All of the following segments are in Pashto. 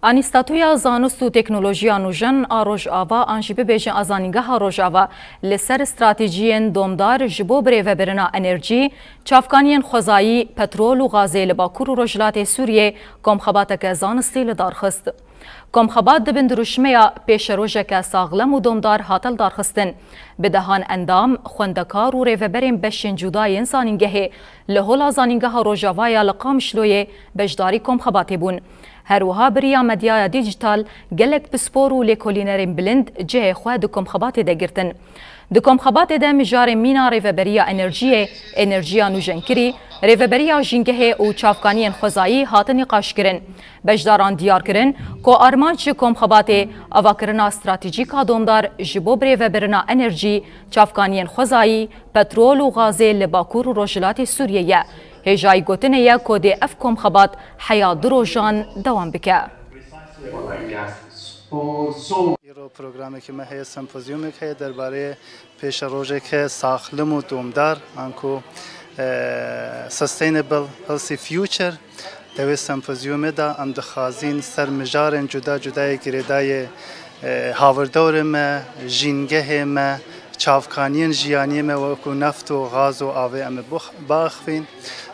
انیستاتویا زانست و تکنولوژیا نوژن آروژآوا آنجی ببیجن ازانینگاه آروژآوا لسر استراتیجیین دومدار جبو بریو برنا انرژی چافکانین خوزایی پترول و غازی لباکور و رجلات سوریه کمخباتک زانستی لدارخست. کمخبات دبن دروشمیا پیش روژک ساغلم و دومدار هاتل دارخستن. بدهان اندام خوندکار و ریوبرین بشین جدای انسانینگه لهولا زانینگاه آروژآوایا لقامشلوی بجداری کمخباتی بون. هروها بریا مدیا دیجیتال گلک بسپور و لیکولینرین بلند جه خواه دکم خبات دگرتن. دکم خبات ده مجار مینا ریوبریا انرژیا نوژنکری، ریوبریا جنگه و چافکانین خوزایی هاتنی قاش کرن. بجداران دیار کرن که آرمان چه کم خبات اواکرنا استراتیجیکا دومدار جبو ریوبرنا انرژی چافکانین خوزایی پترول و غازی لباکور و رجلات سوریه هجای گوتنه یا کودی اف کم خبات حیات دروژان دوام بکه. ایرو پروگرامی که مهیا سمپوزیومی که درباره پیش روزه که ساخلم و دومدار آنکو sustainable healthy future دوی سمپوزیوم دا ام دخازین سر مجارن جدا جدای گریدای هاوردور ما جینگه ما چافکانین جیانی ما وکو نفت و غاز و آوه ام باخفین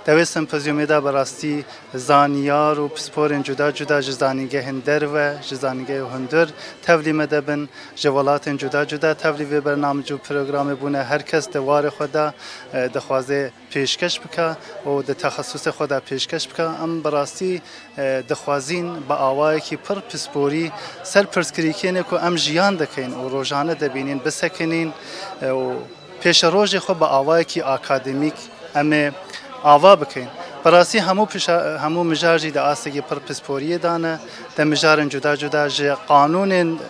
دوی سمپوزیوم دا براستی زانیار و پسپورن جدا جدا جزانیگه هندر و جزانیگه هندر تولی مدبن جوالات جدا جدا تولی و برنامج و پروگرام بونه هر کس دوار خدا دخوازه پیشکش بکه و ده تخصص خدا پیشکش بکه ام براستی دخوازین با آوایی که پر پسپوری سر پرسکریکینه که ام جیان دکین و روزانه دبینین بسکنین و پیش روز خود با آوایی که اکادمیک ام آوا بکن. براسی همو مجاری د آسیگی پر پسپوری دانه د مجارن جدا جدا ج قانون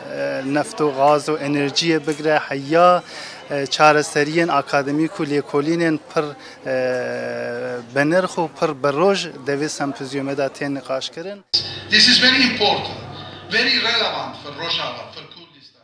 نفت و غاز و انرژی بگره حیا چارەسەریان ئاکادمیک و لێکۆلینێن پر بەنرخ و پر بەڕۆژ دەوێت سەمپۆزیۆمەدا تێن نقاشکردن. This is very important, very relevant for Rojava, for